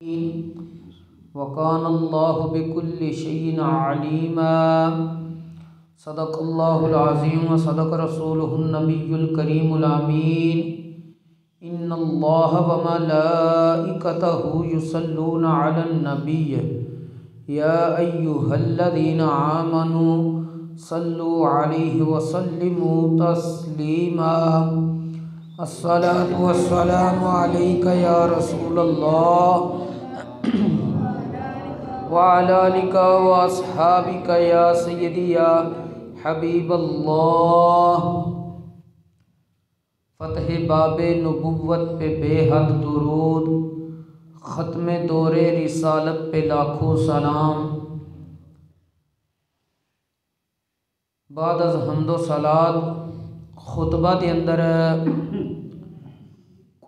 وَقَانَ اللَّهُ بِكُلِّ شَيْءٍ عَلِيمًا صدق اللہ العظیم وصدق رسولہ النبی الکریم الامین ان اللہ وملائکتہ یصلون علی النبی یا ایہا الذین آمنوا صلوا علیہ وسلموا تسلیما الصلاۃ والسلام علیک یا رسول اللہ وعلی آلک واصحابک یا سیدی یا حبیب اللہ۔ فتح باب نبوت پہ بے حد درود، ختم دور رسالت پہ لاکھوں سلام۔ بعد از حمد و صلات خطبہ دے اندر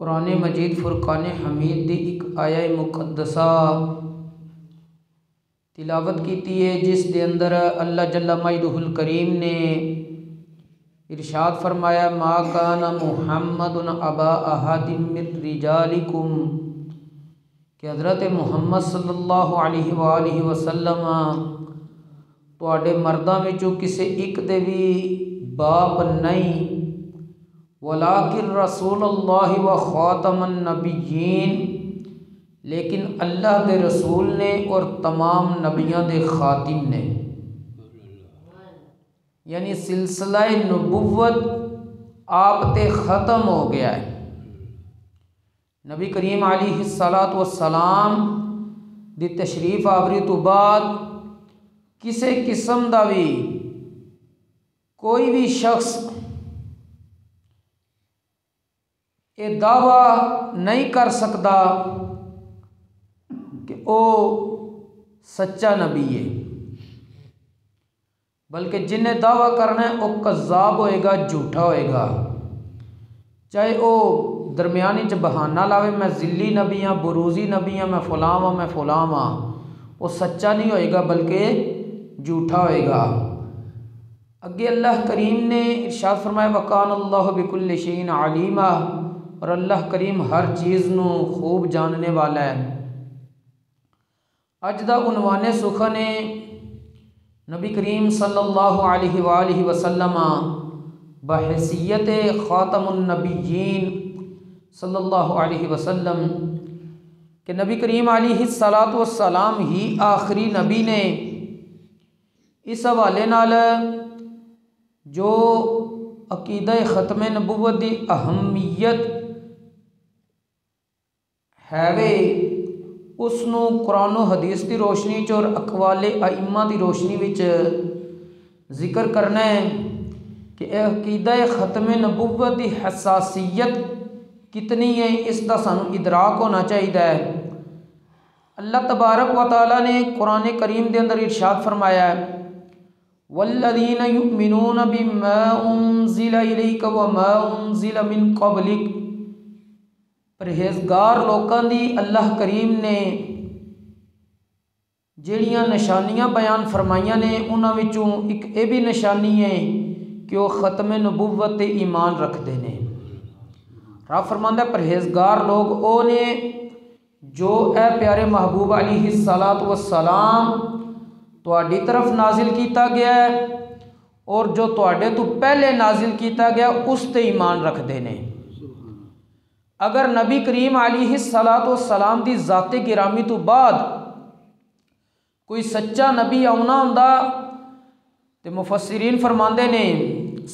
قرآن مجید فرقان حمید دی ایک آیہ مقدسہ تلاوت کیتی ہے، جس دے اندر اللہ جل مجدہ الکریم نے ارشاد فرمایا ما کان محمد ابا احد من رجالکم، کہ حضرت محمد صلی اللہ علیہ وآلہ وسلم تواڈے مرداں وچوں کسے ایک دے بھی باپ نہیں، ولیکن رسول اللہ و خاتم النبیین، لیکن اللہ دے رسول نے اور تمام نبیاں دے خاتم نے، یعنی سلسلہ نبوت آپ تے ختم ہو گیا ہے۔ نبی کریم علیہ السلام دی تشریف آوری تو بعد کسے قسم دا بھی کوئی بھی شخص یہ دعویٰ نہیں کر سکتا کہ او سچا نبی ہے، بلکہ جن نے دعویٰ کرنا ہے وہ کذاب ہوئے گا، جھوٹا ہوئے گا، چاہے وہ درمیانی چ بہانہ لاوے میں ذلی نبی ہاں، بروزی نبی ہاں، میں فلاں ہاں، میں فلاں ہاں، وہ سچا نہیں ہوئے گا بلکہ جھوٹا ہوئے گا۔ اگے اللہ کریم نے ارشاد فرمایا وَقَانَ اللَّهُ بِكُلِّ شَيْءٍ عَلِيمًا، اور اللہ کریم ہر چیز نو خوب جاننے والا ہے۔ اج دا عنوان سخن ہے نبی کریم صلی اللہ علیہ وآلہ وسلم بحیثیت خاتم النبیین صلی اللہ علیہ وسلم، کہ نبی کریم علیہ السلام ہی آخری نبی نے۔ اس حوالے نال جو عقیدہ ختم نبوت دی اہمیت ہے وے اس نو قرآن و حدیث دی روشنی چ اور اقوال ائمہ دی روشنی وچ ذکر کرنا ہے کہ عقیدہ ختم نبوت دی حساسیت کتنی ہے، اس دا سانو ادراک ہونا چاہیے۔ اللہ تبارک و تعالی نے قرآن کریم دے اندر ارشاد فرمایا ہے والذین یؤمنون بما انزل الیک وما انزل من قبلک، پرہیزگار لوکاں دی اللہ کریم نے جڑیاں نشانیاں بیان فرمائیاں نے انہاں وچوں ایک اے بھی نشانی ہے کہ وہ ختم نبوت تے ایمان رکھتے ہیں۔ رب فرماندا ہے پرہیزگار لوگ او نے جو اے پیارے محبوب علیہ السلام تواڈی طرف نازل کیتا گیا ہے اور جو تواڈے تو پہلے نازل کیتا گیا اس تے ایمان رکھتے ہیں۔ اگر نبی کریم علیہ السلام دی ذات گرامی تو بعد کوئی سچا نبی آنا ہوندا تے مفسرین فرماندے نے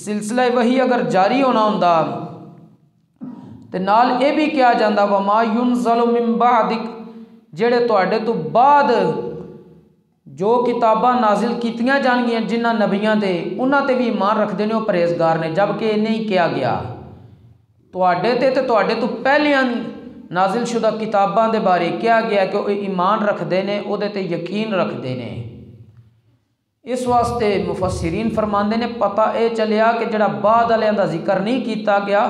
سلسلہ وحی اگر جاری ہونا ہوندا تے نال اے بھی کیا جاندا وما ينزل من بعدک، جڑے تواڈے تو بعد جو کتاباں نازل کیتیاں جان گیاں جنہاں نبیاں تے انہاں تے بھی ایمان رکھدے نے، وہ پرہیزگار نے، جبکہ نہیں کیا گیا تواڈے تے تواڈے تو پہلیاں نازل شدہ کتاباں دے بارے کیا گیا کہ وہ ایمان رکھدے نے، او دے تے یقین رکھدے نے۔ اس واسطے مفسرین فرماندے نے پتہ اے چلیا کہ جڑا بعد والیاں دا ذکر نہیں کیتا گیا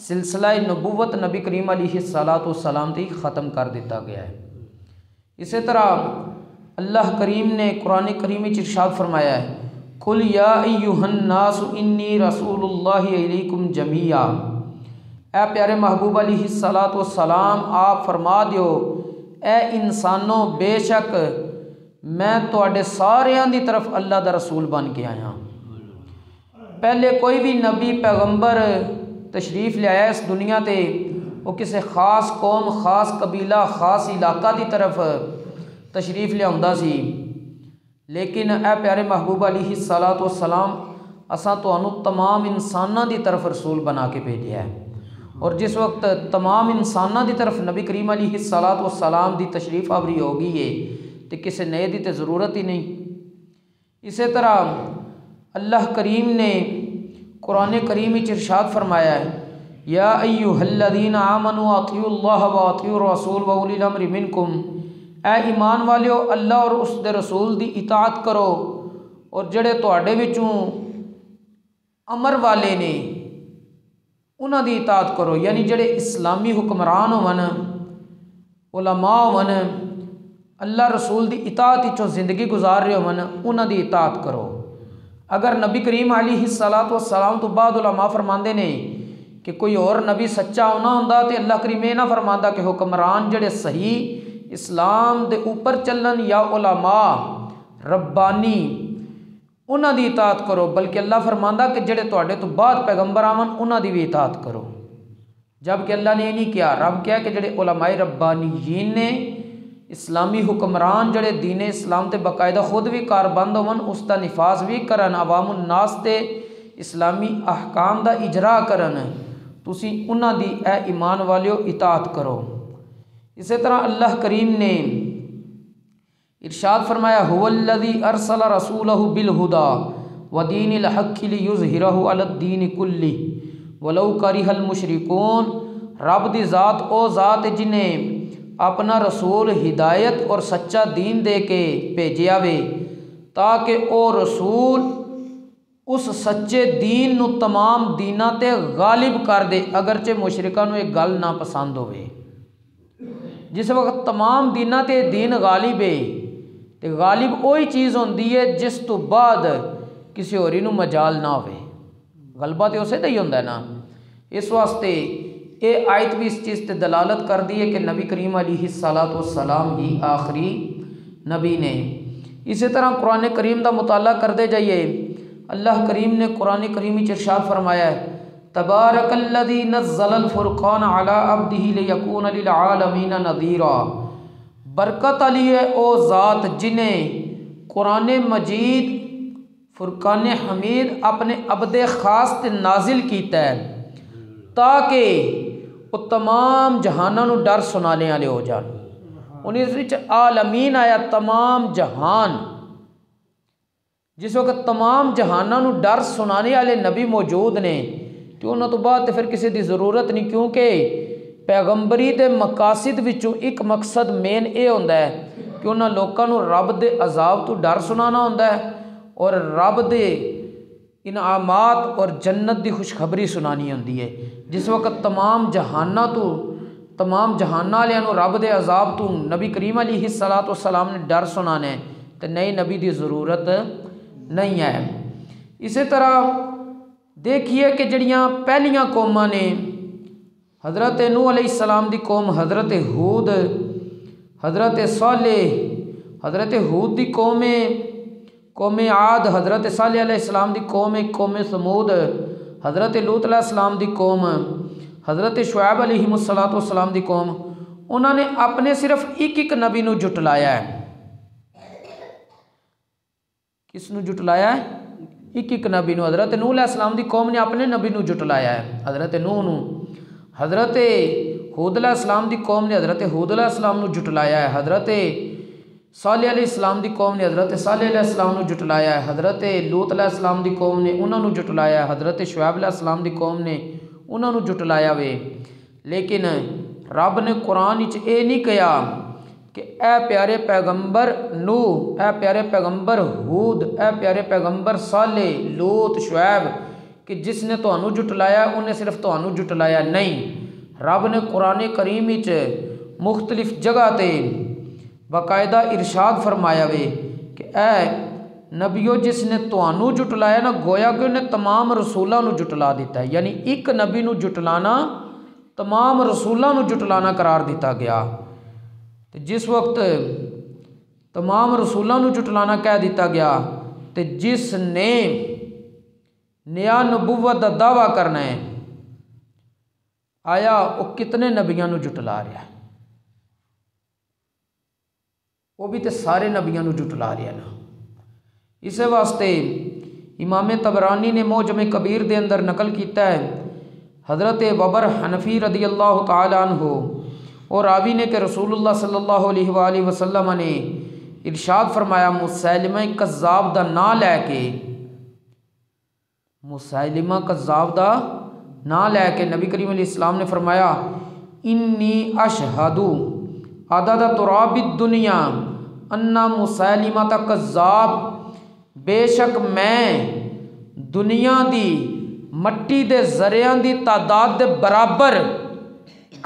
سلسلہ نبوت نبی کریم علیہ السلام تے ختم کر دیتا گیا ہے۔ اسی طرح اللہ کریم نے قرآن کریم میں ارشاد فرمایا ہے قل یا ایہا الناس انی رسول اللہ الیکم جمیعا، اے پیارے محبوب علیہ السلام آپ فرما دیو اے انسانوں بے شک میں تواڈے ساریاں دی طرف اللہ دا رسول بن کے آیا۔ پہلے کوئی بھی نبی پیغمبر تشریف لے آیا اس دنیا تے وہ کسی خاص قوم، خاص قبیلہ، خاص علاقہ دی طرف تشریف لے آندا سی، لیکن اے پیارے محبوب علیہ الصلوۃ والسلام اساں تانوں تمام انساناں دی طرف رسول بنا کے بھیجیا ہے، اور جس وقت تمام انساناں دی طرف نبی کریم علیہ الصلوۃ والسلام دی تشریف آوری ہو گئی ہے تے کسی نئے دی تے ضرورت ہی نہیں۔ اسی طرح اللہ کریم نے قرآن کریم وچ ارشاد فرمایا ہے یا ایھا الذین آمنوا اطیعوا اللہ واطیعوا الرسول واولی الامر منکم، اے ایمان والیو اللہ اور اس دے رسول دی اطاعت کرو، اور جڑے تواڈے وچوں امر والے نے انہاں دی اطاعت کرو، یعنی جڑے اسلامی حکمران ہون، علماء ہون، اللہ رسول دی اطاعت وچوں زندگی گزار رہے ہون، انہاں دی اطاعت کرو۔ اگر نبی کریم علیہ الصلوۃ والسلام تو بعد علماء فرماندے نے کہ کوئی اور نبی سچا ہونا ہوندا تے اللہ کریم یہ نہ فرماندا کہ حکمران جڑے صحیح اسلام دے اوپر چلن یا علماء ربانی انہاں دی اطاعت کرو، بلکہ اللہ فرماندا کہ جڑے تواڈے تو بعد پیغمبر آون انہاں دی بھی اطاعت کرو۔ جبکہ اللہ نے یہ نہیں کیا، رب کیا کہ جڑے علماء ربانیین نے، اسلامی حکمران جڑے دین اسلام تے باقاعدہ خود بھی کاربند ہون، اس دا نفاذ بھی کرن، عوام الناس تے اسلامی احکام دا اجرا کرن، تسی انہاں دی اے ایمان والیو اطاعت کرو۔ اسی طرح اللہ کریم نے ارشاد فرمایا هو الذی ارسل رسولہ بالہدی ودین الحق لیظہرہ علی الدین کلہ ولو کرہ المشرکون، رب دی ذات او ذات جنہیں اپنا رسول ہدایت اور سچا دین دے کے بھیجیا وے تاکہ او رسول اس سچے دین نو تمام دیناں تے غالب کر دے، اگرچہ مشرکاں نو ایک گل نہ پسند ہوئے۔ جس وقت تمام دیناں تے دین غالب ہے تے غالب وہی چیز ہوندی ہے جس تو بعد کسی ہوری نو مجال نہ ہوئے، غلبہ تے اسے دا ہی ہوندا ہے نا۔ اس واسطے یہ آیت بھی اس چیز تے دلالت کر دی ہے کہ نبی کریم علیہ الصلوۃ والسلام ہی آخری نبی نے۔ اسی طرح قرآن کریم دا مطالعہ کرتے جائیے، اللہ کریم نے قرآن کریم وچ ارشاد فرمایا ہے تبارک الذی نزل الفرقان علی عبدہ لیکون للعالمین نذیرا، برکت علی ہے او ذات جنہیں قرآن مجید فرقان حمید اپنے عبد خاص تے نازل کیتا ہے تاکہ وہ تمام جہاناں نو ڈر سنانے والے ہو جان۔ انہیں اس وچ عالمین آیا، تمام جہان، جس وقت تمام جہاناں نو ڈر سنانے والے نبی موجود نے تو انہوں تو بعد پھر کسی دی ضرورت نہیں، کیونکہ پیغمبری دے مقاصد وچوں ایک مقصد مین اے ہوندا ہے کہ انہاں لوکاں نو رب دے عذاب تو ڈر سنانا ہوندا ہے اور رب دے انعامات اور جنت دی خوشخبری سنانی ہوندی ہے۔ جس وقت تمام جہاناں والیاں نو رب دے عذاب تو نبی کریم علیہ الصلوۃ والسلام نے ڈر سنانا ہے تے نئے نبی دی ضرورت نہیں ہے۔ اسی طرح دیکھیے کہ جڑیاں پہلیاں قوماں نے، حضرت نوح علیہ السلام دی قوم، حضرت ہود، حضرت صالح، حضرت ہود دی قوم عاد، حضرت صالح علیہ السلام دی قوم ثمود، حضرت لوط علیہ السلام دی قوم، حضرت شعیب علیہ السلام دی قوم، انہوں نے اپنے صرف ایک نبی نو جٹلایا ہے۔ کس نو جٹلایا ہے؟ ایک نبی نو۔ حضرت نوح علیہ السلام دی قوم نے اپنے نبی نو جٹلایا ہے، حضرت نوح نو۔ حضرت ہود علیہ السلام دی قوم نے حضرت ہود علیہ السلام نو جٹلایا ہے، حضرت صالح علیہ السلام دی قوم نے حضرت صالح علیہ السلام نو جٹلایا ہے، حضرت لوط علیہ السلام دی قوم نے انہوں نو جٹلایا ہے، حضرت شعیب علیہ السلام دی قوم نے انہوں نو جٹلایا وے۔ لیکن رب نے قرآن وچ اے نہیں کہا کہ اے پیارے پیغمبر نوح، اے پیارے پیغمبر ہود، اے پیارے پیغمبر صالح، لوط، شعیب کہ جس نے تانوں جٹلایا انہیں صرف تانوں جٹلایا، نہیں۔ رب نے قرآن کریم وچ مختلف جگہ تے باقاعدہ ارشاد فرمایا وے کہ اے نبیو جس نے تانوں جٹلایا نا، گویا کہ انہیں تمام رسولاں نو جٹلا دیتا ہے، یعنی ایک نبی نو جٹلانا تمام رسولاں نو جٹلانا قرار دیتا گیا۔ تو جس وقت تمام رسولوں نو جھٹلانا کہہ دیتا گیا تو جس نے نیا نبوت دا دعویٰ کرنا ہے آیا وہ کتنے نبیاں نو جھٹلا رہا ہے؟ وہ بھی تے سارے نبیاں نو جھٹلا رہا ہے نا۔ اس واسطے امام طبرانی نے معجم کبیر دے اندر نقل کیتا ہے حضرت وبر حنفی رضی اللہ تعالی عنہ اور راوی نے کہ رسول اللہ صلی اللہ علیہ وآلہ وسلم نے ارشاد فرمایا مسیلمہ کذاب دا نام لے کے، مسیلمہ کذاب دا نام لے کے نبی کریم علیہ السلام نے فرمایا انی اشہد عدد تراب الدنیا ان مسیلمہ تا کذاب، بے شک میں دنیا دی مٹی دے ذریعہ دی تعداد دے برابر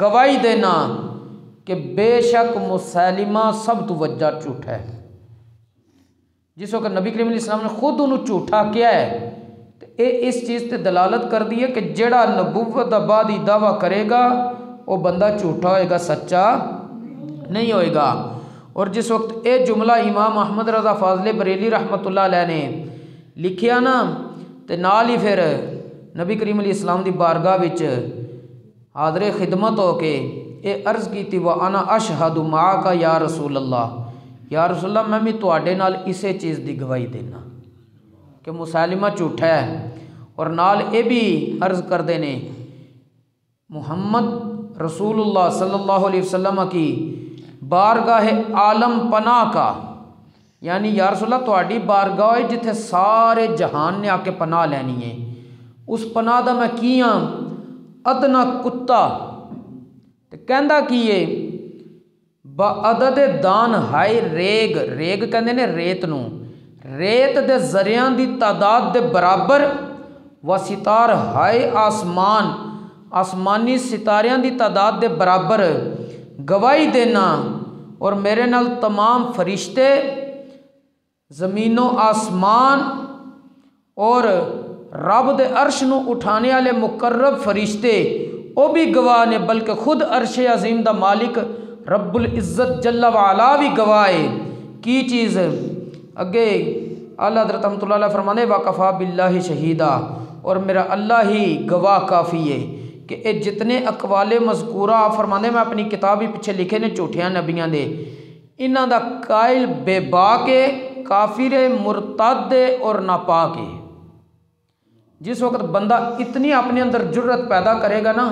گواہی دینا کہ بے شک مسیلمہ سب تو وجہ جھوٹا ہے۔ جس وقت نبی کریم علیہ السلام نے خود انہوں جھوٹا کیا ہے تو اے اس چیز تے دلالت کر دی ہے کہ جڑا نبوت دا بعد ہی دعویٰ کرے گا وہ بندہ جھوٹا ہوئے گا، سچا نہیں ہوئے گا۔ اور جس وقت اے جملہ امام احمد رضا فاضل بریلی رحمۃ اللہ علیہ نے لکھیا نا تے نال ہی پھر نبی کریم علیہ السلام دی بارگاہ وچ حاضر خدمت ہو کے اے عرض کی تھی وَأَنَا أَشْهَدُ مَعَكَ یا رسول اللہ، یا رسول اللہ میں بھی تواڈے نال اسے چیز دی گواہی دینا کہ مسیلمہ جھوٹا ہے۔ اور نال اے بھی عرض کر دینے محمد رسول اللہ صلی اللہ علیہ وسلم کی بارگاہ عالم پناہ کا، یعنی یا رسول اللہ تواڈی بارگاہ ہے جتھے سارے جہان نے آ کے پناہ لینی ہے، اس پناہ دا میں کیاں ادنا کتا تے کہندا کیے با عدد دان ہائی ریگ، ریگ کہندے نے ریت نو، ریت دے ذریعہ دی تعداد دے برابر و ستار ہائی آسمان، آسمانی ستاریاں دی تعداد دے برابر گواہی دینا، اور میرے نال تمام فرشتے زمین و آسمان اور رب دے عرش نو اٹھانے والے مقرب فرشتے وہ بھی گواہ نے، بلکہ خود عرش عظیم دا مالک رب العزت جل وعلا بھی گواہ ہے۔ کی چیز اگے اعلیٰ حضرت رحمۃ اللہ علیہ فرمانے وَقَفَا بِاللَّهِ شَهِيدًا، اور میرا اللہ ہی گواہ کافی ہے کہ اے جتنے اقوال مذکورہ آپ فرمانے میں اپنی کتاب ہی پیچھے لکھے نے جھوٹیاں نبیاں دے، انہاں دا قائل بے باک ہے، کافر ہے، مرتد ہے اور ناپاک ہے۔ جس وقت بندہ اتنی اپنے اندر جرت پیدا کرے گا نا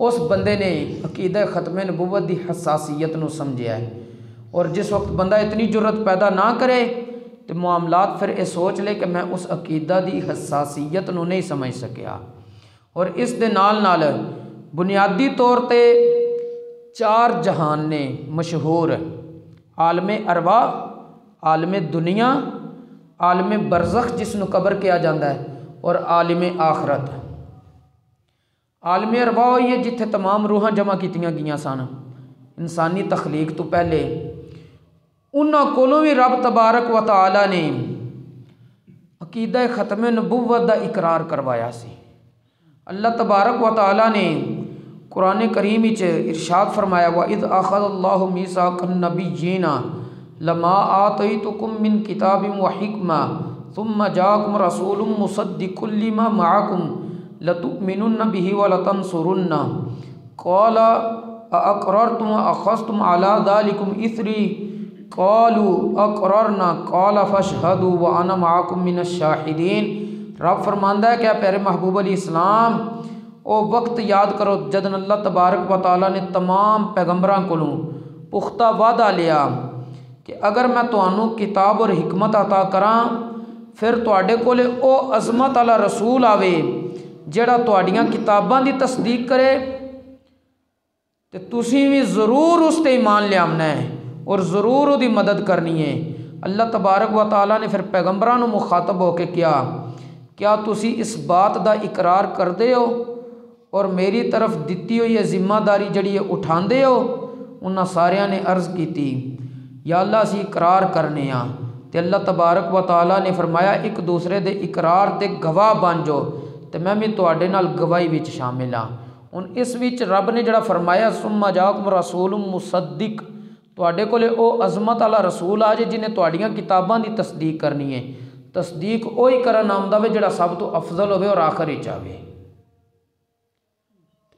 اس بندے نے عقیدہ ختم نبوت دی حساسیت نو سمجھیا ہے، اور جس وقت بندہ اتنی جرت پیدا نہ کرے تو معاملات پھر اے سوچ لے کہ میں اس عقیدہ دی حساسیت نو نہیں سمجھ سکیا۔ اور اس دے نال نال بنیادی طور تے 4 جہان نے مشہور، عالم ارواح، عالم دنیا، عالم برزخ جس نو قبر کیا جاندہ ہے، اور عالم آخرت۔ عالم ارواح یہ جتھے تمام روحاں جمع کیتیاں گیاں سن انسانی تخلیق تو پہلے، انہاں کولوں بھی رب تبارک و تعالی نے عقیدہ ختم نبوت دا اقرار کروایا سی۔ اللہ تبارک و تعالی نے قرآن کریم وچ ارشاد فرمایا وَإِذْ أَخَذَ اللَّهُ مِيثَاقَ النَّبِيِّينَ لَمَا آتَيْتُكُم مِّن كِتَابٍ وَحِكْمَةٍ ثُمَّ جَاءَكُمْ رَسُولٌ مُّصَدِّقٌ لِّمَا مَعَكُمْ لَتُؤْمِنُنَّ بِهِ وَلَتَنصُرُنَّهُ قَالَ أَأَقْرَرْتُمْ وَأَخَذْتُمْ عَلَىٰ ذَلِكُمْ إِثْرِي قَالُوا أَقْرَرْنَا قَالَ فَاشْهَدُوا وَأَنَا مَعَكُمْ مِنَ الشَّاهِدِينَ۔ رب فرماندہ ہے کہ پیارے محبوب علیہ السلام او وقت یاد کرو جدن اللہ تبارک و تعالیٰ نے تمام پیغمبران کو پختہ وعدہ لیا کہ اگر میں تانوں کتاب اور حکمت عطا کراں پھر تواڈے کولے او عظمت والا رسول آوے جڑا تواڈیاں کتاباں دی تصدیق کرے تے تسی بھی ضرور اس تے ایمان لے آمنا ہے اور ضرور او دی مدد کرنی ہے۔ اللہ تبارک و تعالیٰ نے پھر پیغمبران مخاطب ہو کے کیا تسی اس بات دا اقرار کر دے ہو اور میری طرف دتی ہوئی یہ ذمہ داری جڑی ہے اٹھان دے ہو؟ انہاں ساریاں نے عرض کی تھی یا اللہ اسی اقرار کرنے ہاں، تے اللہ تبارک و تعالیٰ نے فرمایا ایک دوسرے دے اقرار دے گواہ بن جاؤ تے میں بھی تواڈے نال گواہی وچ شامل ہاں۔ ان اس وچ رب نے جڑا فرمایا ثم جاءکم رسول مصدق، ਤੁਹਾਡੇ ਕੋਲੇ ਉਹ ਅਜ਼ਮਤ ਵਾਲਾ ਰਸੂਲ ਆ ਜੇ ਜਿਹਨੇ ਤੁਹਾਡੀਆਂ ਕਿਤਾਬਾਂ ਦੀ ਤਸਦੀਕ ਕਰਨੀ ਹੈ। ਤਸਦੀਕ ਉਹੀ ਕਰਨ ਆਉਂਦਾ ਵੇ ਜਿਹੜਾ ਸਭ ਤੋਂ ਅਫਜ਼ਲ ਹੋਵੇ ਔਰ ਆਖਰ ਵਿੱਚ ਆਵੇ।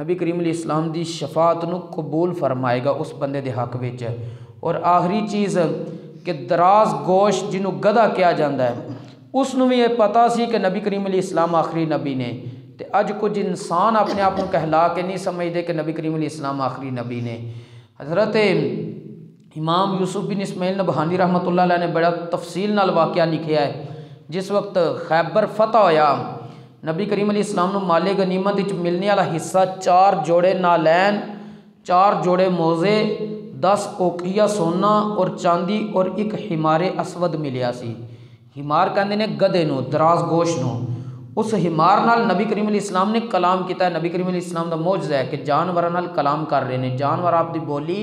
نبی کریم علیہ السلام دی شفاعت نو قبول فرمائے گا اس بندے دے حق وچ۔ اور آخری چیز کہ دراز گوش جنوں گدھا کیا جاندہ ہے اس نو بھی یہ پتہ سی کہ نبی کریم علیہ السلام آخری نبی نے، تے اج کچھ انسان اپنے آپ کو کہلا کے نہیں سمجھدے کہ نبی کریم علیہ السلام آخری نبی نے۔ حضرت امام یوسف بن اسماعیل نبہانی رحمۃ اللہ علیہ نے بڑا تفصیل نال واقعہ لکھیا ہے۔ جس وقت خیبر فتح ہویا، نبی کریم علیہ السلام نو مال غنیمت وچ ملنے والا حصہ 4 جوڑے نالین، 4 جوڑے موزے، 10 اوقیہ سونا اور چاندی اور ایک حمار اسود ملیا سی۔ حمار کہندے نے گدھے نو، دراز گوش نو۔ اس حمار نال نبی کریم علیہ السلام نے کلام کیتا ہے۔ نبی کریم علیہ السلام دا معجزہ ہے کہ جانوراں نال کلام کر رہے نے، جانور آپ دی بولی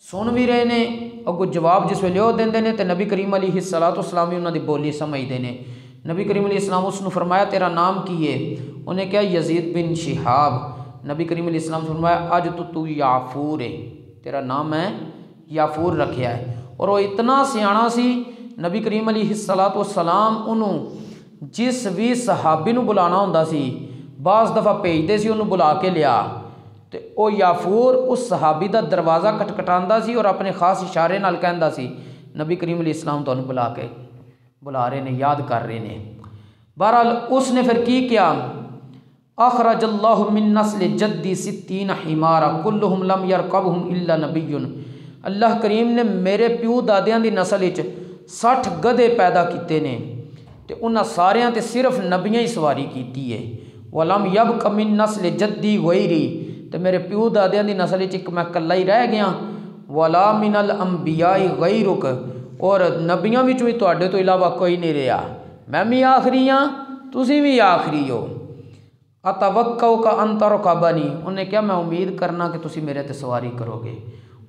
سن بھی رہے نے، اگوں جواب جس ویلے وہ دیندے نے تے نبی کریم علیہ السلام بھی انہاں دی بولی سمجھدے نے۔ نبی کریم علیہ السلام اس نے فرمایا تیرا نام کی ہے؟ انہیں کہا یزید بن شہاب۔ نبی کریم علیہ السلام نے فرمایا اج تو یافور ہے، تیرا نام ہے یافور رکھیا ہے۔ اور وہ اتنا سیاਣਾ سی، نبی کریم علیہ السلام انہوں جس بھی صحابی نو بلانا ہوندا سی بعض دفعہ بھیجدے سی انہوں بلا کے لیا، تے او یافور اس صحابی دا دروازہ کٹکٹاندا سی اور اپنے خاص اشارے نال کہندا سی نبی کریم علیہ السلام تو انہوں بلا رہے نے، یاد کر رہے نے۔ بہرحال اس نے پھر کی کیا؟ اخرج اللہ من نسل جدی 60 حمارا کلہم لم یرکبہم الا نبی۔ اللہ کریم نے میرے پیو دادیاں دی نسل وچ 60 گدھے پیدا کیتے نے تے انہاں ساریاں تے صرف نبیاں ہی سواری کیتی ہے۔ ولم یبق من نسل جدی غیری، تے میرے پیو دادیاں دی نسل وچ ایک میں کلا ہی رہ گیا۔ ولا من الانبیاء غیرک، اور نبیاں وچوں بھی تواڈے تو علاوہ کوئی نہیں رہا، میں بھی آخری ہاں تسی بھی آخری ہو۔ اتوقع کا ان ترکبنی، انہیں کیا میں امید کرنا کہ تسی میرے تے سواری کرو گے۔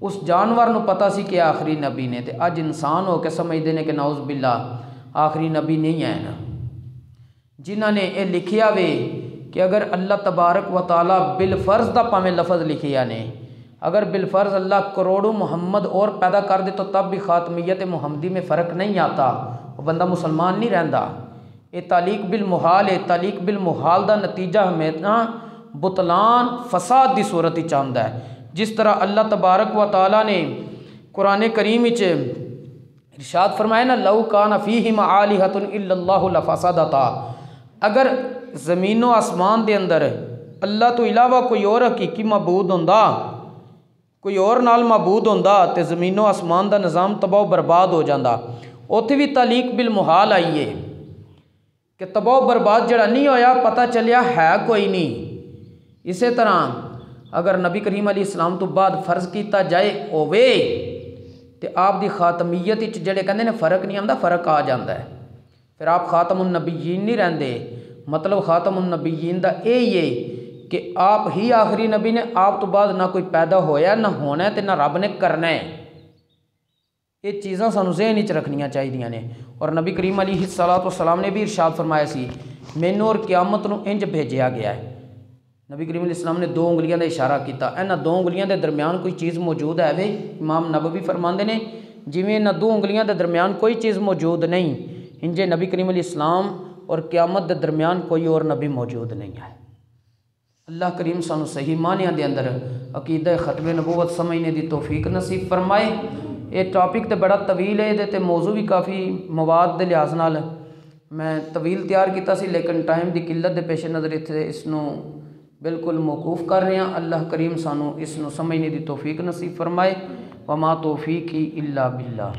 اس جانور نو پتہ سی کہ آخری نبی نے، تے اج انسان ہو کے سمجھدے نے کہ نعوذ باللہ آخری نبی نہیں ہے نا۔ جنہاں نے یہ لکھیا وے کہ اگر اللہ تبارک و تعالیٰ بالفرض دا پاویں لفظ لکھیا نے، اگر بالفرض اللہ کروڑوں محمد اور پیدا کر دے تو تب بھی خاتمیت محمدی میں فرق نہیں آتا، وہ بندہ مسلمان نہیں رہندا۔ یہ تعلیق بالمحال ہے، تعلیق بالمحال دا نتیجہ ہمیشہ بطلان فساد دی صورت ہی چاہندا ہے۔ جس طرح اللہ تبارک و تعالیٰ نے قرآن کریم وچ ارشاد فرمایا نا لو کان فیہما آلہۃ الا اللہ لفسدتا، اگر زمین و آسمان دے اندر اللہ تو علاوہ کوئی اور حقیقی معبود ہوندا، کوئی اور نال معبود ہوندا تے زمین و آسمان دا نظام تباہ و برباد ہو جاندا۔ اوتھے بھی تعلیق بالمحال آئی ہے کہ تباہ و برباد جڑا نہیں ہویا پتہ چلیا ہے کوئی نہیں۔ اسی طرح اگر نبی کریم علیہ السلام تو بعد فرض کیتا جائے ہووے تے آپ دی خاتمیت وچ جڑے کہندے نے فرق نہیں آندا، فرق آ جاندا ہے، پھر آپ خاتم النبیین نہیں رہندے۔ مطلب خاتم النبیین دا یہی ہے کہ آپ ہی آخری نبی نے، آپ تو بعد نہ کوئی پیدا ہویا نہ ہونا ہے تے نہ رب نے کرنا ہے۔ یہ چیزاں سانو ذہن وچ رکھنیاں چاہیدیاں نے۔ اور نبی کریم علیہ السلام نے بھی ارشاد فرمایا سی مینوں اور قیامت نو انج بھیجیا گیا ہے۔ نبی کریم علیہ السلام نے 2 انگلیاں دا اشارہ کیتا، انہاں 2 انگلیاں دے درمیان کوئی چیز موجود ہے وے؟ امام نبوی فرماندے نے جویں انہاں 2 انگلیاں دے درمیان کوئی چیز موجود نہیں، انجے نبی کریم علیہ السلام اور قیامت دے درمیان کوئی اور نبی موجود نہیں ہے۔ اللہ کریم سانو صحیح معنیاں دے اندر عقیدہ ختم نبوت سمجھنے دی توفیق نصیب فرمائے۔ یہ ٹاپک تے بڑا طویل ہے، تے موضوع بھی کافی مواد دے لحاظ نال میں طویل تیار کیتا سی، لیکن ٹائم دی قلت دے پیش نظر اتنے اس نو بالکل موقوف کر رہے ہیں۔ اللہ کریم سانو اس نو سمجھنے دی توفیق نصیب فرمائے۔ وما توفیقی الا باللہ۔